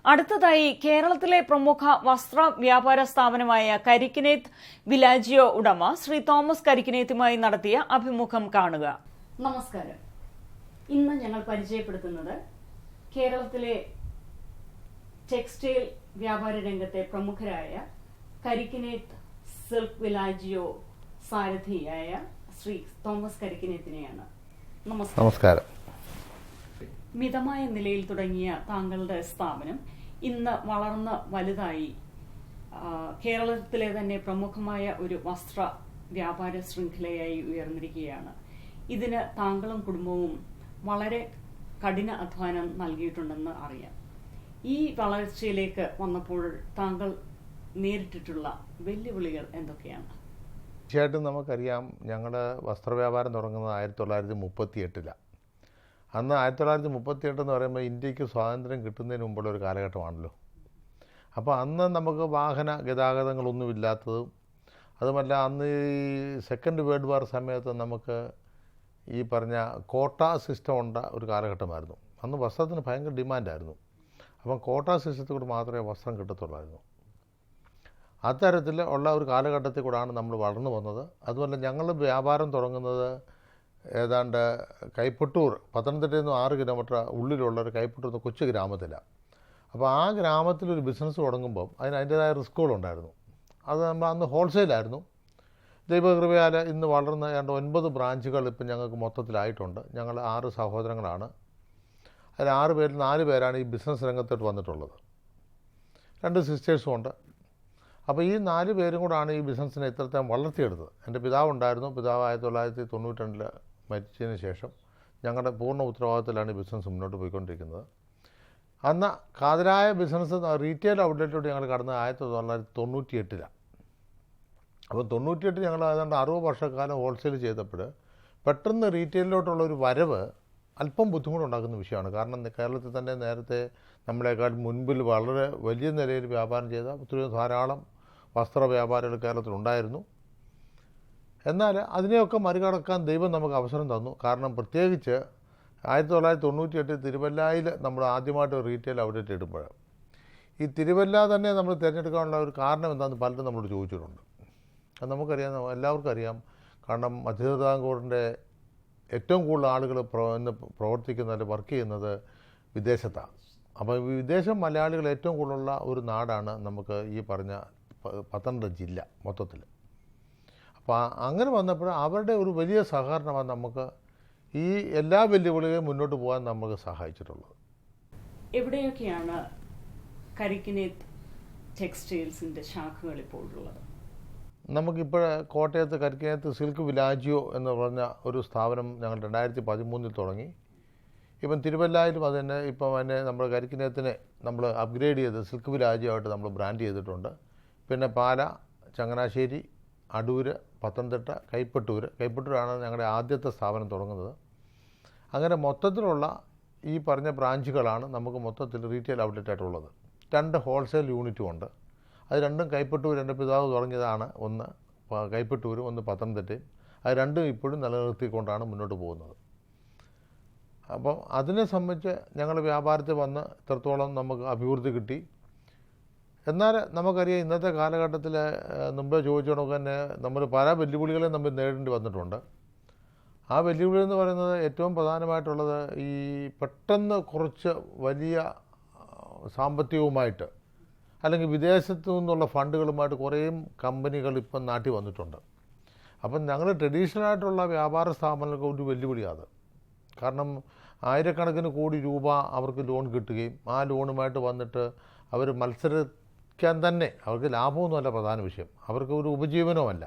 അടുത്തതായി കേരളത്തിലെ പ്രമുഖ വസ്ത്ര വ്യാപാര സ്ഥാപനമായ കരിക്കിനേത്ത് വിലാജിയോ ഉടമ ശ്രീ തോമസ് കരിക്കിനേത്തുമായി നടത്തിയ അഭിമുഖം കാണുക. നമസ്കാരം. ഇന്ന് ഞങ്ങൾ പരിചയപ്പെടുത്തുന്നത് കേരളത്തിലെ ടെക്സ്റ്റൈൽ വ്യാപാര രംഗത്തെ പ്രമുഖരായ കരിക്കിനേത്ത് സിൽക്ക് വിലാജിയോ സാരഥിയായ ശ്രീ തോമസ് കരിക്കിനേത്തിനെയാണ്. നമസ്കാരം. മിതമായ നിലയിൽ തുടങ്ങിയ താങ്കളുടെ സ്ഥാപനം ഇന്ന് വളർന്ന് വലുതായി കേരളത്തിലെ തന്നെ പ്രമുഖമായ ഒരു വസ്ത്ര വ്യാപാര ശൃംഖലയായി ഉയർന്നിരിക്കുകയാണ്. ഇതിന് താങ്കളും കുടുംബവും വളരെ കഠിന അധ്വാനം നൽകിയിട്ടുണ്ടെന്ന് അറിയാം. ഈ വളർച്ചയിലേക്ക് വന്നപ്പോൾ താങ്കൾ നേരിട്ടിട്ടുള്ള വെല്ലുവിളികൾ എന്തൊക്കെയാണ്? തീർച്ചയായിട്ടും നമുക്കറിയാം, ഞങ്ങളുടെ വസ്ത്രവ്യാപാരം തുടങ്ങുന്നത് 1938. അന്ന് 1938 എന്ന് പറയുമ്പോൾ ഇന്ത്യക്ക് സ്വാതന്ത്ര്യം കിട്ടുന്നതിന് മുമ്പുള്ള ഒരു കാലഘട്ടമാണല്ലോ. അപ്പോൾ അന്ന് നമുക്ക് വാഹന ഗതാഗതങ്ങളൊന്നുമില്ലാത്തതും അതുമല്ല, അന്ന് ഈ സെക്കൻഡ് വേൾഡ് വാർ സമയത്ത് നമുക്ക് ഈ പറഞ്ഞ കോട്ട സിസ്റ്റം ഉണ്ട ഒരു കാലഘട്ടമായിരുന്നു. അന്ന് വസ്ത്രത്തിന് ഭയങ്കര ഡിമാൻഡായിരുന്നു. അപ്പം കോട്ട സിസ്റ്റത്തിൽ കൂടെ മാത്രമേ വസ്ത്രം കിട്ടത്തുള്ളായിരുന്നു. അത്തരത്തിൽ ഉള്ള ഒരു കാലഘട്ടത്തിൽ കൂടെയാണ് നമ്മൾ വളർന്നു വന്നത്. അതുമല്ല, ഞങ്ങൾ വ്യാപാരം തുടങ്ങുന്നത് ഏതാണ്ട് കൈപ്പട്ടൂർ, പത്തനംതിട്ടയിൽ നിന്ന് 6 കിലോമീറ്റർ ഉള്ളിലുള്ള ഒരു കൈപ്പട്ടൂർ എന്ന കൊച്ചു ഗ്രാമത്തിലാണ്. അപ്പോൾ ആ ഗ്രാമത്തിലൊരു ബിസിനസ് തുടങ്ങുമ്പോൾ അതിൻ്റേതായ റിസ്ക്കുകളുണ്ടായിരുന്നു. അത് നമ്മൾ അന്ന് ഹോൾസെയിലായിരുന്നു. ദൈവകൃപയാൽ ഇന്ന് വളർന്ന ഏതാണ്ട് 9 ബ്രാഞ്ചുകൾ ഇപ്പം ഞങ്ങൾക്ക് മൊത്തത്തിലായിട്ടുണ്ട്. ഞങ്ങൾ 6 സഹോദരങ്ങളാണ്. അതിൽ 6 പേരിൽ 4 പേരാണ് ഈ ബിസിനസ് രംഗത്തോട്ട് വന്നിട്ടുള്ളത്. 2 സിസ്റ്റേഴ്സും ഉണ്ട്. അപ്പോൾ ഈ 4 പേരും കൂടാണ് ഈ ബിസിനസ്സിനെ ഇത്രത്തോളം വളർത്തിയെടുത്തത്. എൻ്റെ പിതാവുണ്ടായിരുന്നു. പിതാവ് 1992 മരിച്ചതിന് ശേഷം ഞങ്ങളുടെ പൂർണ്ണ ഉത്തരവാദിത്തത്തിലാണ് ഈ ബിസിനസ് മുന്നോട്ട് പോയിക്കൊണ്ടിരിക്കുന്നത്. അന്ന് കാതലായ ബിസിനസ് റീറ്റെയിൽ ഔട്ട്ലെറ്റിലോട്ട് ഞങ്ങൾ കടന്നത് 1998. അപ്പോൾ 98 ഞങ്ങൾ ഏതാണ്ട് 60 വർഷക്കാലം ഹോൾസെയിൽ ചെയ്തപ്പോൾ പെട്ടെന്ന് റീറ്റെയിലോട്ടുള്ളൊരു വരവ് അല്പം ബുദ്ധിമുട്ടുണ്ടാക്കുന്ന വിഷയമാണ്. കാരണം കേരളത്തിൽ തന്നെ നേരത്തെ നമ്മളെക്കാൾ മുൻപിൽ വളരെ വലിയ നിലയിൽ വ്യാപാരം ചെയ്ത ഒത്തിരി ധാരാളം വസ്ത്ര വ്യാപാരികൾ കേരളത്തിലുണ്ടായിരുന്നു. എന്നാൽ അതിനെയൊക്കെ മറികടക്കാൻ ദൈവം നമുക്ക് അവസരം തന്നു. കാരണം പ്രത്യേകിച്ച് 1998 തിരുവല്ലയിൽ നമ്മൾ ആദ്യമായിട്ട് റീറ്റെയിൽ ഔട്ട്ലെറ്റ് ഇടുമ്പോൾ ഈ തിരുവല്ല തന്നെ നമ്മൾ തിരഞ്ഞെടുക്കാനുള്ള ഒരു കാരണം എന്താണെന്ന് പലരും നമ്മളോട് ചോദിച്ചിട്ടുണ്ട്. അത് നമുക്കറിയാം, എല്ലാവർക്കും അറിയാം. കാരണം മധ്യതിരുവിതാംകൂറിൻ്റെ ഏറ്റവും കൂടുതൽ ആളുകൾ ഇന്ന് പ്രവർത്തിക്കുന്നത്, വർക്ക് ചെയ്യുന്നത് വിദേശത്താണ്. അപ്പോൾ വിദേശ മലയാളികൾ ഏറ്റവും കൂടുതലുള്ള ഒരു നാടാണ് നമുക്ക് ഈ പറഞ്ഞ പത്തനംതിട്ട ജില്ല മൊത്തത്തിൽ. അപ്പോൾ അങ്ങനെ വന്നപ്പോൾ അവരുടെ ഒരു വലിയ സഹകരണമാണ് നമുക്ക് ഈ എല്ലാ വെല്ലുവിളികളും മുന്നോട്ട് പോകാൻ നമുക്ക് സഹായിച്ചിട്ടുള്ളത്. എവിടെയൊക്കെയാണ് കരിക്കിനേത്ത് ടെക്സ്റ്റൈൽസിൻ്റെ ശാഖകൾ ഇപ്പോൾ ഉള്ളത്? നമുക്കിപ്പോൾ കോട്ടയത്ത് കരിക്കിനേത്ത് സിൽക്ക് വിലാജിയോ എന്ന് പറഞ്ഞ ഒരു സ്ഥാപനം ഞങ്ങൾ 2013 തുടങ്ങി. ഇപ്പം തിരുവല്ലയിലും അത് തന്നെ ഇപ്പം അതിനെ നമ്മൾ കരിക്കിനേത്തിനെ നമ്മൾ അപ്ഗ്രേഡ് ചെയ്ത് സിൽക്ക് വിലാജിയോ ആയിട്ട് നമ്മൾ ബ്രാൻഡ് ചെയ്തിട്ടുണ്ട്. പിന്നെ പാല, ചങ്ങനാശ്ശേരി, അടൂര്, പത്തനംതിട്ട, കൈപ്പട്ടൂരാണ് ഞങ്ങളുടെ ആദ്യത്തെ സ്ഥാപനം തുടങ്ങുന്നത്. അങ്ങനെ മൊത്തത്തിലുള്ള ഈ പറഞ്ഞ ബ്രാഞ്ചുകളാണ് നമുക്ക് മൊത്തത്തിൽ റീറ്റെയിൽ ഔട്ട്ലെറ്റായിട്ടുള്ളത്. 2 ഹോൾസെയിൽ യൂണിറ്റും ഉണ്ട്. അത് രണ്ടും കൈപ്പട്ടൂർ എൻ്റെ പിതാവ് തുടങ്ങിയതാണ്. ഒന്ന് കൈപ്പട്ടൂരും ഒന്ന് പത്തനംതിട്ടയും. അത് രണ്ടും ഇപ്പോഴും നിലനിർത്തിക്കൊണ്ടാണ് മുന്നോട്ട് പോകുന്നത്. അപ്പം അതിനെ സംബന്ധിച്ച് ഞങ്ങൾ വ്യാപാരത്തിൽ വന്ന് ഇത്രത്തോളം നമുക്ക് അഭിവൃദ്ധി കിട്ടി. എന്നാൽ നമുക്കറിയാം, ഇന്നത്തെ കാലഘട്ടത്തിൽ മുമ്പേ ചോദിച്ചോണക്ക് തന്നെ നമ്മൾ പല വെല്ലുവിളികളെയും നമ്മൾ നേരിടേണ്ടി വന്നിട്ടുണ്ട്. ആ വെല്ലുവിളി എന്ന് പറയുന്നത് ഏറ്റവും പ്രധാനമായിട്ടുള്ളത് ഈ പെട്ടെന്ന് കുറച്ച് വലിയ സാമ്പത്തികവുമായിട്ട് അല്ലെങ്കിൽ വിദേശത്തു നിന്നുള്ള ഫണ്ടുകളുമായിട്ട് കുറേ കമ്പനികൾ ഇപ്പം നാട്ടിൽ വന്നിട്ടുണ്ട്. അപ്പം ഞങ്ങൾ ട്രഡീഷണലായിട്ടുള്ള വ്യാപാര സ്ഥാപനങ്ങൾക്ക് ഒരു വെല്ലുവിളിയാണ്. കാരണം ആയിരക്കണക്കിന് കോടി രൂപ അവർക്ക് ലോൺ കിട്ടുകയും ആ ലോണുമായിട്ട് വന്നിട്ട് അവർ മത്സരിക്കാൻ തന്നെ അവർക്ക് ലാഭമൊന്നുമല്ല പ്രധാന വിഷയം, അവർക്ക് ഒരു ഉപജീവനവുമല്ല.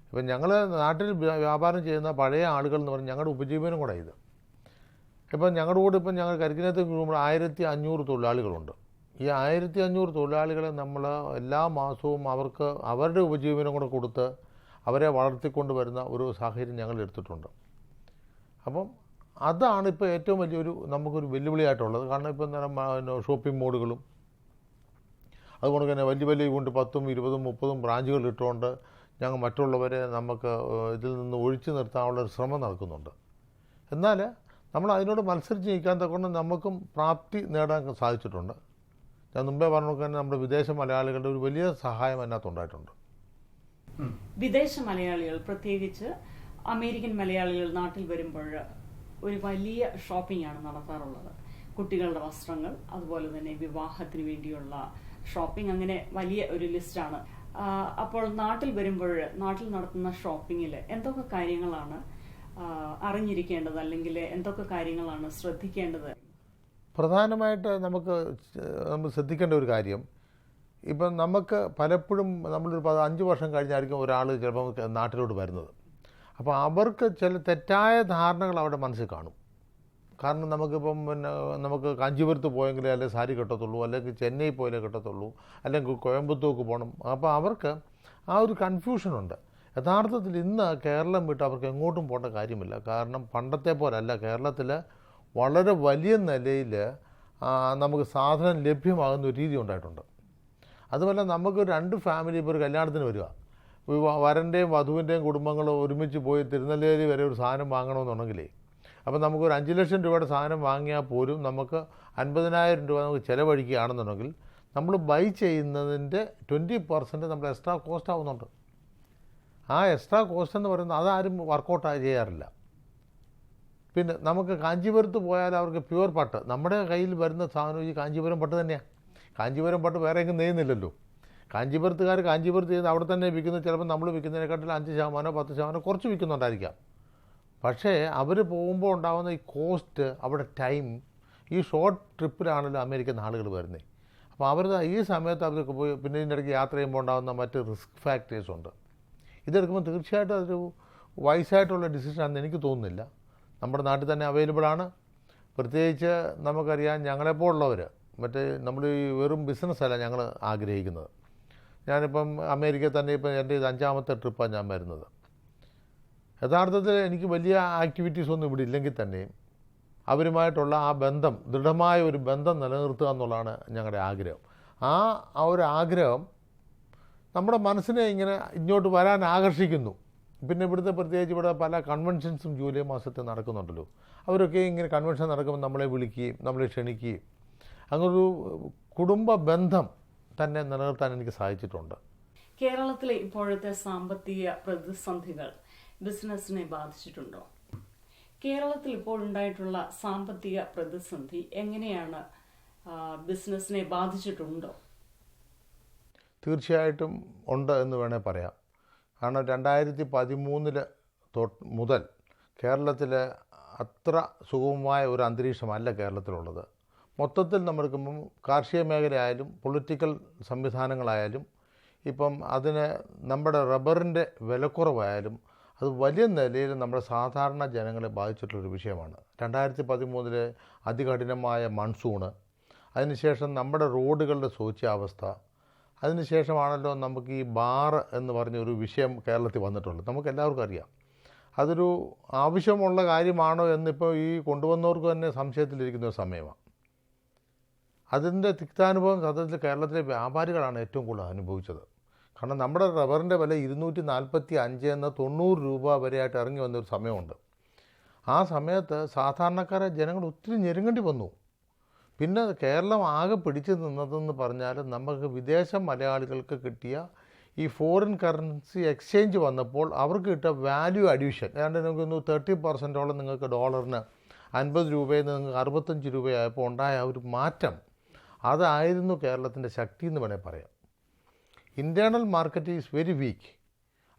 ഇപ്പം ഞങ്ങൾ നാട്ടിൽ വ്യാപാരം ചെയ്യുന്ന പഴയ ആളുകൾ എന്ന് പറഞ്ഞാൽ ഞങ്ങളുടെ ഉപജീവനം കൂടെ ഇത്. ഇപ്പം ഞങ്ങളുടെ കൂടെ ഇപ്പം ഞങ്ങൾ കരിക്കിനേത്ത് 1500 തൊഴിലാളികളുണ്ട്. ഈ 1500 തൊഴിലാളികളെ നമ്മൾ എല്ലാ മാസവും അവർക്ക് അവരുടെ ഉപജീവനം കൂടെ കൊടുത്ത് അവരെ വളർത്തിക്കൊണ്ട് വരുന്ന ഒരു സാഹചര്യം ഞങ്ങൾ എടുത്തിട്ടുണ്ട്. അപ്പം അതാണ് ഇപ്പോൾ ഏറ്റവും വലിയൊരു നമുക്കൊരു വെല്ലുവിളിയായിട്ടുള്ളത്. കാരണം ഇപ്പം ഷോപ്പിംഗ് മോളുകളും അതുകൊണ്ട് തന്നെ വലിയ വലിയ കൊണ്ട് 10, 20, 30 ബ്രാഞ്ചുകൾ ഇട്ടുകൊണ്ട് ഞങ്ങൾ മറ്റുള്ളവരെ നമുക്ക് ഇതിൽ നിന്ന് ഒഴിച്ചു നിർത്താനുള്ളൊരു ശ്രമം നടക്കുന്നുണ്ട്. എന്നാൽ നമ്മൾ അതിനോട് മത്സരിച്ച് നിൽക്കാൻ തക്കൊണ്ട് നമുക്കും പ്രാപ്തി നേടാൻ സാധിച്ചിട്ടുണ്ട്. ഞാൻ മുമ്പേ പറഞ്ഞു തന്നെ നമ്മുടെ വിദേശ മലയാളികളുടെ ഒരു വലിയ സഹായം അതിനകത്തുണ്ടായിട്ടുണ്ട്. വിദേശ മലയാളികൾ, പ്രത്യേകിച്ച് അമേരിക്കൻ മലയാളികൾ നാട്ടിൽ വരുമ്പോൾ ഒരു വലിയ ഷോപ്പിംഗ് ആണ് നടത്താറുള്ളത്. കുട്ടികളുടെ വസ്ത്രങ്ങൾ, അതുപോലെ തന്നെ വിവാഹത്തിന് വേണ്ടിയുള്ള ഷോപ്പിംഗ്, അങ്ങനെ വലിയ ഒരു ലിസ്റ്റാണ്. അപ്പോൾ നാട്ടിൽ വരുമ്പോൾ നാട്ടിൽ നടത്തുന്ന ഷോപ്പിങ്ങിൽ എന്തൊക്കെ കാര്യങ്ങളാണ് അറിഞ്ഞിരിക്കേണ്ടത്, അല്ലെങ്കിൽ എന്തൊക്കെ കാര്യങ്ങളാണ് ശ്രദ്ധിക്കേണ്ടത്? പ്രധാനമായിട്ട് നമ്മൾ ശ്രദ്ധിക്കേണ്ട ഒരു കാര്യം, ഇപ്പം നമുക്ക് പലപ്പോഴും നമ്മളൊരു 5 വർഷം കഴിഞ്ഞായിരിക്കും ഒരാൾ ചിലപ്പോൾ നാട്ടിലോട്ട് വരുന്നത്. അപ്പോൾ അവർക്ക് ചില തെറ്റായ ധാരണകൾ അവിടെ മനസ്സിൽ കാണും. കാരണം നമുക്കിപ്പം നമുക്ക് കാഞ്ചീപുരത്ത് പോയെങ്കിലേ അല്ലെങ്കിൽ സാരി കിട്ടത്തുള്ളൂ, അല്ലെങ്കിൽ ചെന്നൈ പോയാലേ കിട്ടത്തുള്ളൂ, അല്ലെങ്കിൽ കോയമ്പത്തൂർക്ക് പോകണം. അപ്പോൾ അവർക്ക് ആ ഒരു കൺഫ്യൂഷനുണ്ട്. യഥാർത്ഥത്തിൽ ഇന്ന് കേരളം വിട്ട് അവർക്ക് എങ്ങോട്ടും പോകേണ്ട കാര്യമില്ല. കാരണം പണ്ടത്തെ പോലല്ല, കേരളത്തിൽ വളരെ വലിയ നിലയിൽ നമുക്ക് സാധനം ലഭ്യമാകുന്ന ഒരു രീതി ഉണ്ടായിട്ടുണ്ട്. അതുപോലെ നമുക്ക് 2 ഫാമിലി ഇപ്പോൾ ഒരു കല്യാണത്തിന് വരിക, വരൻ്റെയും വധുവിൻ്റെയും കുടുംബങ്ങൾ ഒരുമിച്ച് പോയി തിരുനെല്വേലി വരെ ഒരു സാധനം വാങ്ങണമെന്നുണ്ടെങ്കിലേ, അപ്പോൾ നമുക്കൊരു 5 ലക്ഷം രൂപയുടെ സാധനം വാങ്ങിയാൽ പോലും നമുക്ക് 50,000 രൂപ നമുക്ക് ചിലവഴിക്കുകയാണെന്നുണ്ടെങ്കിൽ നമ്മൾ ബൈ ചെയ്യുന്നതിൻ്റെ 20% നമ്മൾ എക്സ്ട്രാ കോസ്റ്റ് ആവുന്നുണ്ട്. ആ എക്സ്ട്രാ കോസ്റ്റ് എന്ന് പറയുന്നത് അതാരും വർക്കൗട്ട് ചെയ്യാറില്ല. പിന്നെ നമുക്ക് കാഞ്ചീപുരത്ത് പോയാൽ അവർക്ക് പ്യുവർ പട്ട്, നമ്മുടെ കയ്യിൽ വരുന്ന സാധനം ഈ കാഞ്ചീപുരം പട്ട് തന്നെയാണ്. കാഞ്ചീപുരം പട്ട് വേറെ എങ്ങും നെയ്യുന്നില്ലല്ലോ. കാഞ്ചീപുരത്തുകാർ കാഞ്ചീപുരത്ത് ചെയ്യുന്നത് അവിടെ തന്നെ വിൽക്കുന്നത്. ചിലപ്പോൾ നമ്മൾ വിൽക്കുന്നതിനെക്കാട്ടിൽ 5% 10% കുറച്ച് വിൽക്കുന്നുണ്ടായിരിക്കാം. പക്ഷേ അവർ പോകുമ്പോൾ ഉണ്ടാകുന്ന ഈ കോസ്റ്റ്, അവിടെ ടൈം, ഈ ഷോർട്ട് ട്രിപ്പിലാണല്ലോ അമേരിക്കൻ ആളുകൾ വരുന്നത്. അപ്പോൾ അവർ ഈ സമയത്ത് അവർക്ക് പോയി പിന്നെ ഇതിൻ്റെ ഇടയ്ക്ക് യാത്ര ചെയ്യുമ്പോൾ ഉണ്ടാകുന്ന മറ്റ് റിസ്ക് ഫാക്ടേഴ്സ് ഉണ്ട്. ഇതെടുക്കുമ്പോൾ തീർച്ചയായിട്ടും അതൊരു വൈസായിട്ടുള്ള ഡിസിഷനാണെന്ന് എനിക്ക് തോന്നുന്നില്ല. നമ്മുടെ നാട്ടിൽ തന്നെ അവൈലബിളാണ്. പ്രത്യേകിച്ച് നമുക്കറിയാം, ഞങ്ങളെപ്പോലുള്ളവർ നമ്മൾ ഈ വെറും ബിസിനസ്സല്ല ഞങ്ങൾ ആഗ്രഹിക്കുന്നത്. ഞാനിപ്പം അമേരിക്കയിൽ തന്നെ ഇപ്പം എൻ്റെ 5ാമത്തെ ട്രിപ്പാണ് ഞാൻ വരുന്നത്. യഥാർത്ഥത്തിൽ എനിക്ക് വലിയ ആക്ടിവിറ്റീസ് ഒന്നും ഇവിടെ ഇല്ലെങ്കിൽ തന്നെയും അവരുമായിട്ടുള്ള ആ ബന്ധം, ദൃഢമായ ഒരു ബന്ധം നിലനിർത്തുക എന്നുള്ളതാണ് ഞങ്ങളുടെ ആഗ്രഹം. ആ ഒരു ആഗ്രഹം നമ്മുടെ മനസ്സിനെ ഇങ്ങനെ ഇങ്ങോട്ട് വരാൻ ആകർഷിക്കുന്നു. പിന്നെ ഇവിടുത്തെ പ്രത്യേകിച്ച് ഇവിടെ പല കൺവെൻഷൻസും ജൂലൈ മാസത്തിൽ നടക്കുന്നുണ്ടല്ലോ. അവരൊക്കെ ഇങ്ങനെ കൺവെൻഷൻ നടക്കുമ്പോൾ നമ്മളെ വിളിക്കുകയും നമ്മളെ ക്ഷണിക്കുകയും അങ്ങനൊരു കുടുംബ ബന്ധം തന്നെ നിലനിർത്താൻ എനിക്ക് സാധിച്ചിട്ടുണ്ട്. കേരളത്തിലെ ഇപ്പോഴത്തെ സാമ്പത്തിക പ്രതിസന്ധികൾ ബിസിനസ്സിനെ ബാധിച്ചിട്ടുണ്ടോ? കേരളത്തിൽ ഇപ്പോൾ ഉണ്ടായിട്ടുള്ള സാമ്പത്തിക പ്രതിസന്ധി എങ്ങനെയാണ് ബിസിനസ്സിനെ ബാധിച്ചിട്ടുണ്ടോ? തീർച്ചയായിട്ടും ഉണ്ട് എന്ന് വേണേൽ പറയാം. കാരണം 2013 മുതൽ കേരളത്തിൽ അത്ര സുഗമമായ ഒരു അന്തരീക്ഷമല്ല കേരളത്തിലുള്ളത്. മൊത്തത്തിൽ നമ്മളെടുക്കുമ്പം കാർഷിക മേഖലയായാലും പൊളിറ്റിക്കൽ സംവിധാനങ്ങളായാലും ഇപ്പം അതിന് നമ്മുടെ റബ്ബറിൻ്റെ വിലക്കുറവായാലും അത് വലിയ നിലയിൽ നമ്മുടെ സാധാരണ ജനങ്ങളെ ബാധിച്ചിട്ടുള്ളൊരു വിഷയമാണ്. 2013 അതികഠിനമായ മൺസൂണ്, അതിനുശേഷം നമ്മുടെ റോഡുകളുടെ ശോച്യാവസ്ഥ, അതിനുശേഷമാണല്ലോ നമുക്ക് ഈ ബാർ എന്ന് പറഞ്ഞൊരു വിഷയം കേരളത്തിൽ വന്നിട്ടുള്ളത്. നമുക്ക് എല്ലാവർക്കും അറിയാം അതൊരു ആവശ്യമുള്ള കാര്യമാണോ എന്നിപ്പോൾ ഈ കൊണ്ടുവന്നവർക്ക് തന്നെ സംശയത്തിലിരിക്കുന്ന ഒരു സമയമാണ്. അതിൻ്റെ തിക്താനുഭവം സത്യത്തിൽ കേരളത്തിലെ വ്യാപാരികളാണ് ഏറ്റവും കൂടുതൽ അനുഭവിച്ചത്. കാരണം നമ്മുടെ റബ്ബറിൻ്റെ വില 245 എന്ന് 90 രൂപ വരെയായിട്ട് ഇറങ്ങി വന്നൊരു സമയമുണ്ട്. ആ സമയത്ത് സാധാരണക്കാരെ ജനങ്ങൾ ഒത്തിരി ഞെരുങ്ങേണ്ടി വന്നു. പിന്നെ കേരളം ആകെ പിടിച്ചു നിന്നതെന്ന് പറഞ്ഞാൽ നമുക്ക് വിദേശ മലയാളികൾക്ക് കിട്ടിയ ഈ ഫോറിൻ കറൻസി എക്സ്ചേഞ്ച് വന്നപ്പോൾ അവർക്ക് കിട്ടിയ വാല്യൂ അഡീഷൻ, ഏതാണ്ട് നമുക്കൊന്ന് 30% നിങ്ങൾക്ക് ഡോളറിന് 50 രൂപയിൽ നിന്ന് നിങ്ങൾക്ക് 65 രൂപയായപ്പോൾ ഉണ്ടായ ഒരു മാറ്റം, അതായിരുന്നു കേരളത്തിൻ്റെ ശക്തി എന്ന് വേണേൽ പറയാം. Internal market is very weak.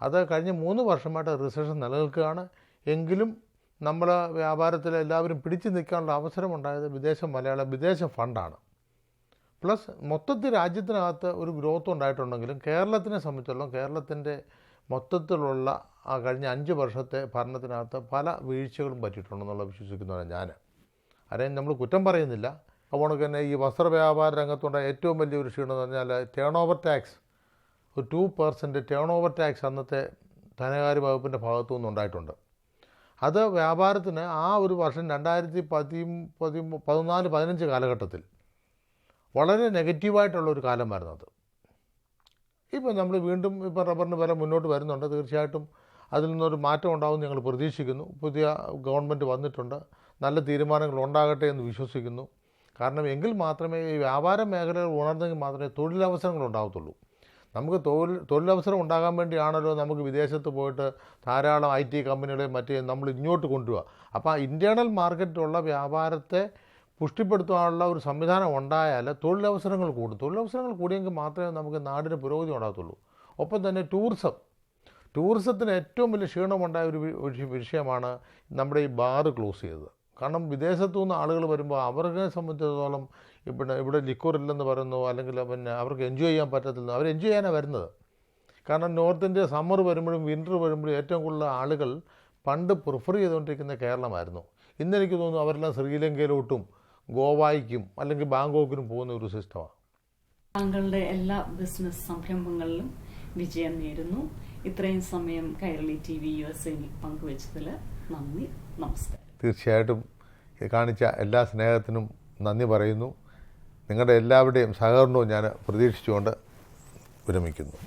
അത് കഴിഞ്ഞ 3 വർഷമായിട്ട് റിസഷൻ നിലനിൽക്കുകയാണ്. എങ്കിലും നമ്മൾ വ്യാപാരത്തിൽ എല്ലാവരും പിടിച്ചു നിൽക്കാനുള്ള അവസരമുണ്ടായത് വിദേശ ഫണ്ടാണ്. പ്ലസ് മൊത്തത്തിൽ രാജ്യത്തിനകത്ത് ഒരു ഗ്രോത്ത് ഉണ്ടായിട്ടുണ്ടെങ്കിലും കേരളത്തിനെ സംബന്ധിച്ചിടത്തോളം കേരളത്തിൻ്റെ മൊത്തത്തിലുള്ള ആ കഴിഞ്ഞ 5 വർഷത്തെ ഭരണത്തിനകത്ത് പല വീഴ്ചകളും പറ്റിയിട്ടുണ്ടെന്നുള്ള വിശ്വസിക്കുന്നതാണ് ഞാൻ. ആരെയും നമ്മൾ കുറ്റം പറയുന്നില്ല. അതുകൊണ്ട് തന്നെ ഈ വസ്ത്രവ്യാപാര രംഗത്തുണ്ടായ ഏറ്റവും വലിയൊരു ക്ഷീണം എന്ന് പറഞ്ഞാൽ ടേൺ ഓവർ ടാക്സ്, ഒരു 2% ടേൺ ഓവർ ടാക്സ് അന്നത്തെ ധനകാര്യ വകുപ്പിൻ്റെ ഭാഗത്തു നിന്നുണ്ടായിട്ടുണ്ട്. അത് വ്യാപാരത്തിന് ആ ഒരു വർഷം 2014-15 കാലഘട്ടത്തിൽ വളരെ നെഗറ്റീവായിട്ടുള്ളൊരു കാലമായിരുന്നു അത്. ഇപ്പോൾ നമ്മൾ വീണ്ടും ഇപ്പോൾ റബ്ബറിന് വില മുന്നോട്ട് വരുന്നുണ്ട്. തീർച്ചയായിട്ടും അതിൽ നിന്നൊരു മാറ്റം ഉണ്ടാകുമെന്ന് ഞങ്ങൾ പ്രതീക്ഷിക്കുന്നു. പുതിയ ഗവൺമെൻറ് വന്നിട്ടുണ്ട്, നല്ല തീരുമാനങ്ങൾ ഉണ്ടാകട്ടെ എന്ന് വിശ്വസിക്കുന്നു. കാരണം എങ്കിൽ മാത്രമേ ഈ വ്യാപാര മേഖലകൾ ഉണർന്നെങ്കിൽ മാത്രമേ തൊഴിലവസരങ്ങൾ ഉണ്ടാകത്തുള്ളൂ. നമുക്ക് തൊഴിലവസരം ഉണ്ടാകാൻ വേണ്ടിയാണല്ലോ നമുക്ക് വിദേശത്ത് പോയിട്ട് ധാരാളം IT കമ്പനികളെ മറ്റേ നമ്മൾ ഇങ്ങോട്ട് കൊണ്ടുപോവുക. അപ്പോൾ ആ ഇൻറ്റേർണൽ മാർക്കറ്റിലുള്ള വ്യാപാരത്തെ പുഷ്ടിപ്പെടുത്താനുള്ള ഒരു സംവിധാനം ഉണ്ടായാൽ തൊഴിലവസരങ്ങൾ കൂടും. തൊഴിലവസരങ്ങൾ കൂടിയെങ്കിൽ മാത്രമേ നമുക്ക് നാടിന് പുരോഗതി ഉണ്ടാകത്തുള്ളൂ. ഒപ്പം തന്നെ ടൂറിസത്തിന് ഏറ്റവും വലിയ ക്ഷീണമുണ്ടായ ഒരു വിഷയമാണ് നമ്മുടെ ഈ ബാർ ക്ലോസ് ചെയ്തത്. കാരണം വിദേശത്തു നിന്ന് ആളുകൾ വരുമ്പോൾ അവരെ സംബന്ധിച്ചിടത്തോളം ഇവിടെ ലിക്വർ ഇല്ലെന്ന് പറയുന്നു, അല്ലെങ്കിൽ പിന്നെ അവർക്ക് എൻജോയ് ചെയ്യാൻ പറ്റത്തില്ല. അവർ എൻജോയ് ചെയ്യാനാണ് വരുന്നത്. കാരണം നോർത്ത് ഇന്ത്യ സമ്മർ വരുമ്പോഴും വിൻ്റർ വരുമ്പോഴും ഏറ്റവും കൂടുതൽ ആളുകൾ പണ്ട് പ്രിഫർ ചെയ്തുകൊണ്ടിരിക്കുന്ന കേരളമായിരുന്നു. ഇന്നെനിക്ക് തോന്നുന്നു അവരെല്ലാം ശ്രീലങ്കയിലോട്ടും ഗോവായ്ക്കും അല്ലെങ്കിൽ ബാങ്കോക്കിനും പോകുന്ന ഒരു സിസ്റ്റമാണ്. താങ്കളുടെ എല്ലാ ബിസിനസ് സംരംഭങ്ങളിലും വിജയം നേരുന്നു. ഇത്രയും സമയം കൈരളി TV USA പങ്കുവച്ചതിൽ നന്ദി, നമസ്കാരം. തീർച്ചയായിട്ടും കാണിച്ച എല്ലാ സ്നേഹത്തിനും നന്ദി പറയുന്നു. നിങ്ങളുടെ എല്ലാവരുടെയും സഹകരണവും ഞാൻ പ്രതീക്ഷിച്ചുകൊണ്ട് വിരമിക്കുന്നു.